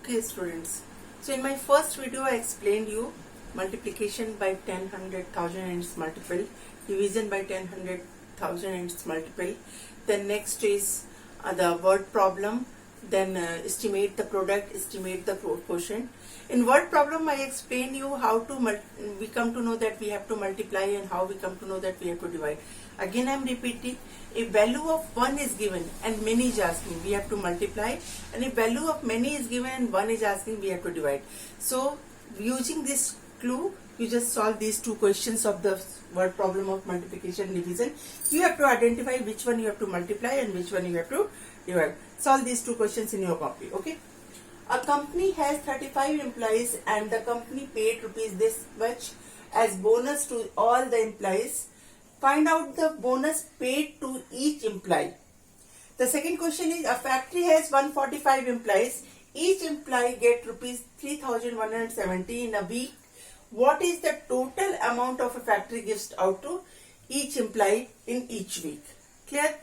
Okay students, so in my first video I explained you multiplication by 10, 100,000 and its multiple, division by 10, 100,000 and its multiple. Then next is the word problem, then estimate the product, estimate the quotient. In word problem I explained you how to we come to know that we have to multiply and how we come to know that we have to divide. Again I am repeating, if value of 1 is given and many is asking, we have to multiply, and if value of many is given and 1 is asking, we have to divide. So using this clue, you just solve these two questions of the word problem of multiplication and division. You have to identify which one you have to multiply and which one you have to divide. Solve these two questions in your copy. Okay. A company has 35 employees and the company paid rupees this much as bonus to all the employees. Find out the bonus paid to each employee. The second question is, a factory has 145 employees. Each employee get rupees 3,170 in a week. What is the total amount of a factory gives out to each employee in each week? Clear?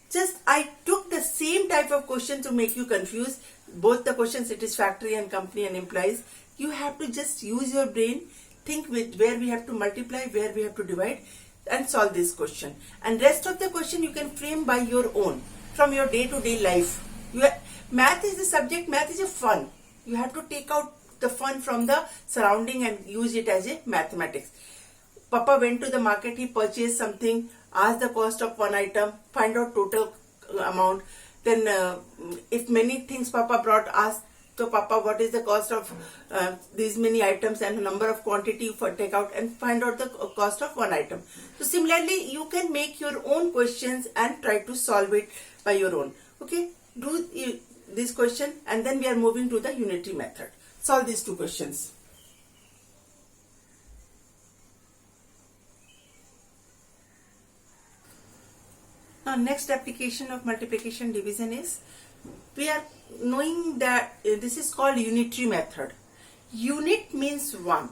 Just I took the same type of question to make you confused. Both the questions, it is factory and company and employees. You have to just use your brain, think with where we have to multiply, where we have to divide, and solve this question. And rest of the question you can frame by your own, from your day-to-day life. Math is the subject, math is a fun. You have to take out the fun from the surrounding and use it as a mathematics. Papa went to the market, he purchased something, asked the cost of one item, find out total amount. Then if many things Papa brought, ask to Papa what is the cost of these many items and number of quantity for take out, and find out the cost of one item. So similarly, you can make your own questions and try to solve it by your own. Okay, do this question and then we are moving to the unitary method. Solve these two questions. Now next application of multiplication division is, we are knowing that this is called unitary method. Unit means 1.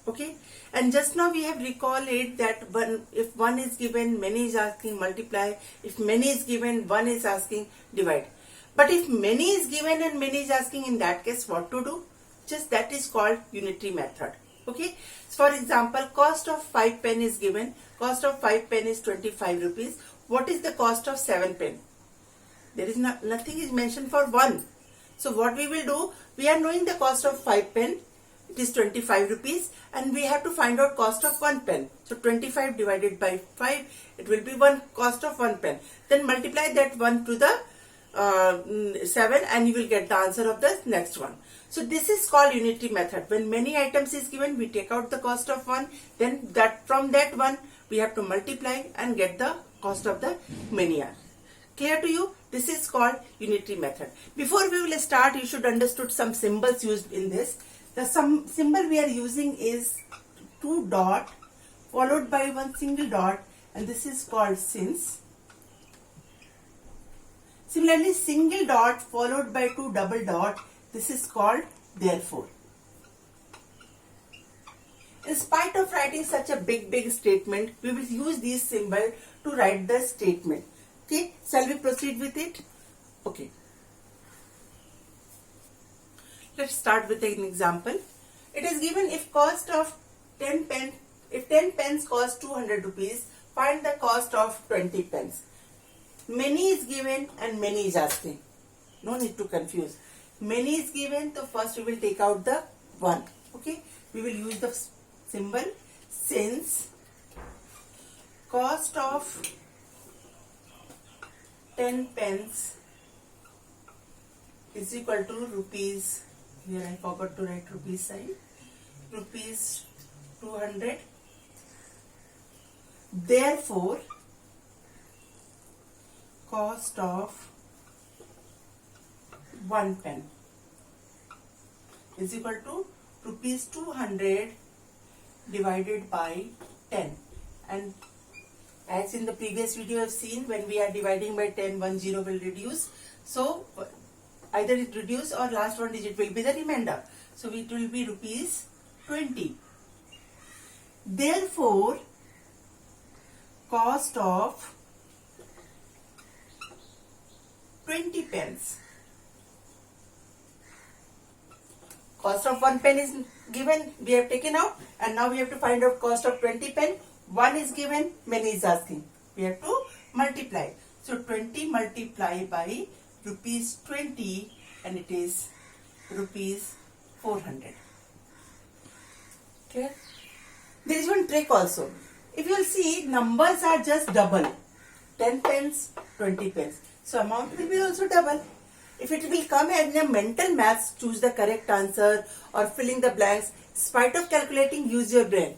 Okay, and just now we have recalled it that if 1 is given, many is asking, multiply. If many is given, 1 is asking, divide. But if many is given and many is asking, in that case what to do? Just that is called unitary method. Okay, so for example, cost of 5 pen is given. Cost of 5 pen is 25 rupees. What is the cost of 7 pen? There is nothing is mentioned for 1. So what we will do, we are knowing the cost of 5 pen, it is 25 rupees, and we have to find out cost of 1 pen. So 25 divided by 5, it will be cost of 1 pen. Then multiply that 1 to the 7 and you will get the answer of the next one. So this is called unitary method. When many items is given, we take out the cost of 1, then from that 1 we have to multiply and get the cost of the many. Clear to you? This is called unitary method. Before we will start, you should understood some symbols used in this. The symbol we are using is 2 dot followed by 1 single dot, and this is called since. Similarly, single dot followed by 2 double dot, this is called therefore. In spite of writing such a big statement, we will use this symbol to write the statement. Okay, shall we proceed with it? Okay. Let's start with an example. It is given, if cost of 10 pens cost 200 rupees, find the cost of 20 pens. Many is given and many is asking. No need to confuse. Many is given, so first we will take out the 1. Okay, we will use the symbol since cost of 10 pens is equal to rupees, here I forgot to write rupees sign, rupees 200. Therefore, cost of 1 pen is equal to rupees 200 divided by 10. And as in the previous video I have seen, when we are dividing by 10, 1 0 will reduce. So either it reduce or last one digit will be the remainder. So it will be rupees 20. Therefore, cost of 20 pence cost of 1 pen is given, we have taken out, and now we have to find out cost of 20 pen. 1 is given, many is asking. We have to multiply. So 20 multiply by rupees 20, and it is rupees 400. Clear? There is one trick also. If you will see, numbers are just double. 10 pence, 20 pence. So amount will be also double. If it will come in a mental maths, choose the correct answer or filling the blanks. In spite of calculating, use your brain.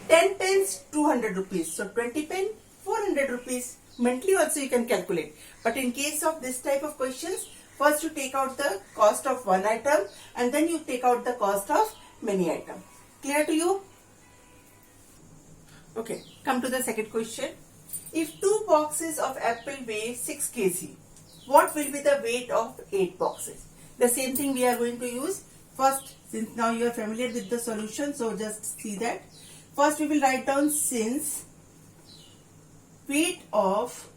10 pence, 200 rupees. So 20 pen, 400 rupees. Mentally also you can calculate. But in case of this type of questions, first you take out the cost of one item and then you take out the cost of many items. Clear to you? Okay, come to the second question. If 2 boxes of apple weigh 6 kg, what will be the weight of 8 boxes? The same thing we are going to use. First, since now you are familiar with the solution, so just see that. First we will write down, since weight of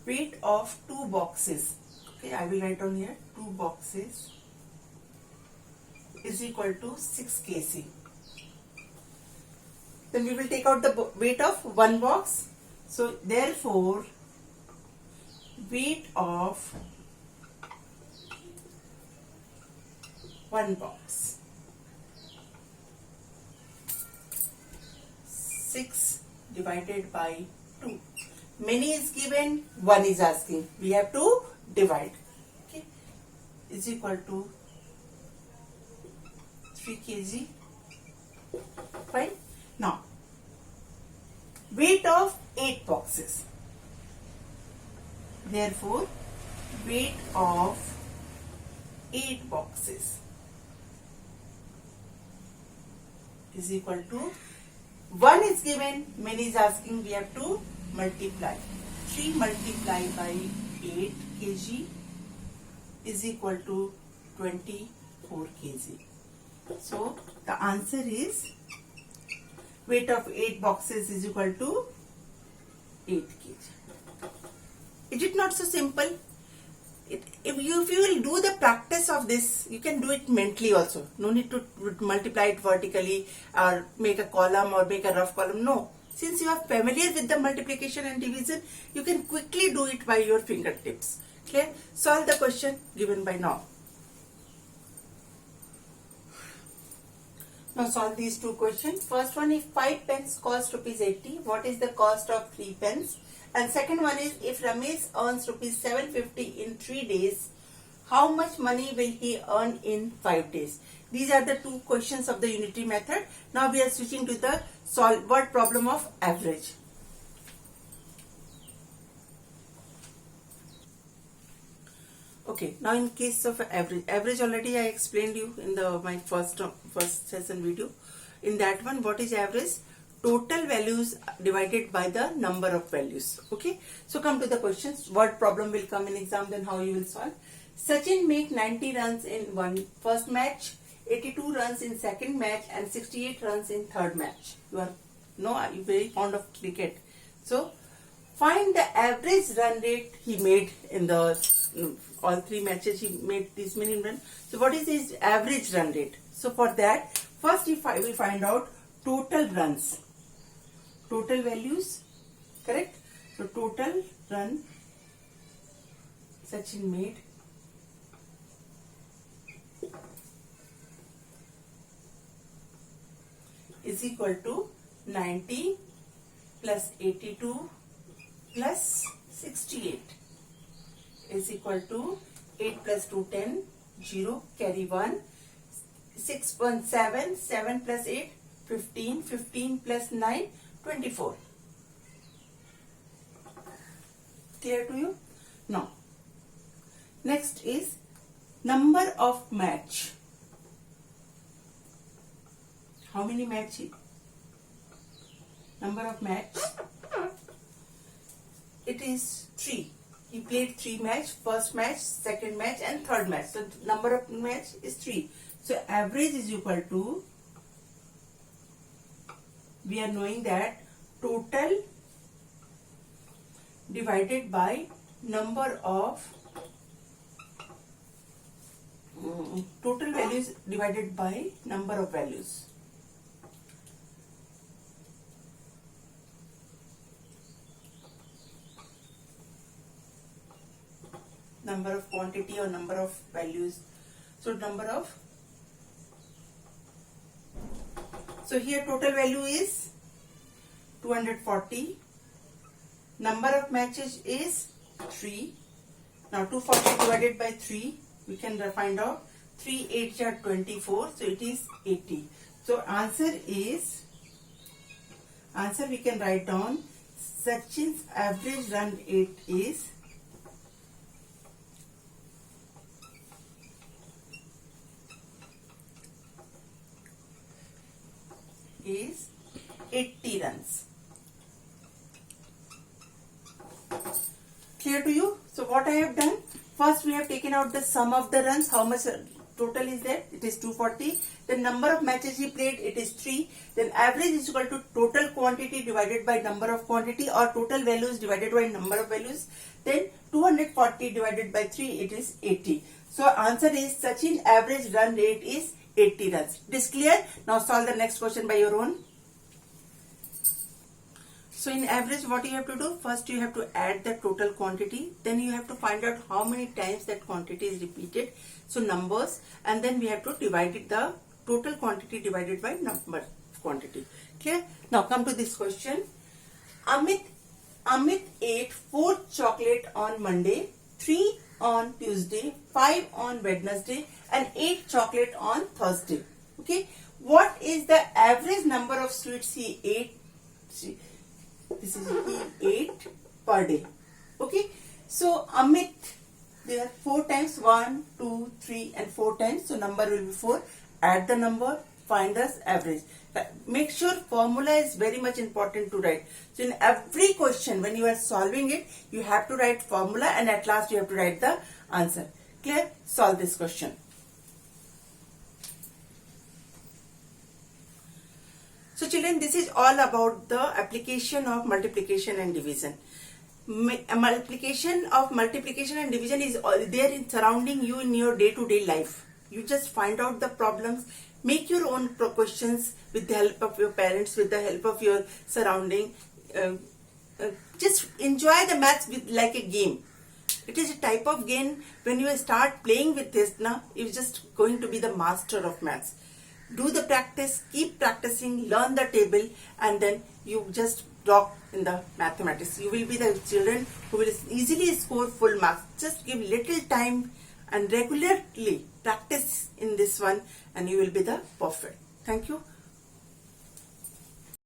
weight of 2 boxes. Okay, I will write down here 2 boxes is equal to 6 kg. Then we will take out the weight of 1 box. So therefore, weight of 1 box, 6 divided by 2. Many is given, 1 is asking. We have to divide. Okay, is equal to 3 kg. Fine. Now, weight of 8 boxes. Therefore, weight of 8 boxes is equal to, 1 is given, many is asking, we have to multiply. 3 multiplied by 8 kg is equal to 24 kg. So the answer is, weight of 8 boxes is equal to 8 kg. Is it not so simple? If you will do the practice of this, you can do it mentally also. No need to multiply it vertically or make a column or make a rough column. No. Since you are familiar with the multiplication and division, you can quickly do it by your fingertips. Clear? Solve the question given by now. Now solve these 2 questions. First one, if 5 pence cost rupees 80, what is the cost of 3 pence? And second one is, if Ramesh earns rupees 750 in 3 days, how much money will he earn in 5 days? These are the 2 questions of the unity method. Now we are switching to the word problem of average. Okay, now in case of average already I explained you in my first session video. In that one, what is average? Total values divided by the number of values. Okay, so come to the questions. Word problem will come in exam, then how you will solve. Sachin make 90 runs in first match, 82 runs in second match, and 68 runs in third match. You are very fond of cricket. So find the average run rate he made in the all 3 matches. He made this many runs. So what is his average run rate? So for that, first we find out total runs, total values, correct? So total run Sachin made is equal to 90 plus 82 plus 68 is equal to 8 plus 2 10, 0, carry 1, 6 1 7, 7 plus 8 15, 15 plus 9 24. Clear to you? Now next is number of match. How many match? Number of match, it is 3. He played 3 match, first match, second match and third match. So number of match is 3. So average is equal to, we are knowing that total divided by number of total values divided by number of values. Number of quantity or number of values. So so here total value is 240. Number of matches is 3. Now 240 divided by 3, we can find out 3 8 are 24, so it is 80. So answer we can write down Sachin's average run rate is 80 runs. Clear to you? So what I have done, first we have taken out the sum of the runs, how much total is there, it is 240. The number of matches he played, it is 3. Then average is equal to total quantity divided by number of quantity, or total values divided by number of values. Then 240 divided by 3, it is 80. So answer is Sachin average run rate is 80 runs. It is clear? Now solve the next question by your own. So in average, what you have to do, first you have to add the total quantity, then you have to find out how many times that quantity is repeated, so numbers, and then we have to divide it, the total quantity divided by number quantity. Clear? Now come to this question. Amit ate 4 chocolate on Monday, 3 on Tuesday, 5 on Wednesday, and 8 chocolate on Thursday. Okay, what is the average number of sweets he ate? This is he ate per day. Okay, so Amit, there are 4 times, 1, 2, 3 and 4 times, so number will be 4. Add the number, find the average. Make sure formula is very much important to write. So in every question when you are solving it, you have to write formula, and at last you have to write the answer. Clear? Solve this question. So children, this is all about the application of multiplication and division. Multiplication and division is there in surrounding you in your day-to-day life. You just find out the problems, make your own questions with the help of your parents, with the help of your surrounding. Just enjoy the maths with like a game. It is a type of game. When you start playing with this, now you're just going to be the master of maths. Do the practice, keep practicing, learn the table, and then you just rock in the mathematics. You will be the children who will easily score full marks. Just give little time and regularly practice in this one, and you will be the perfect. Thank you.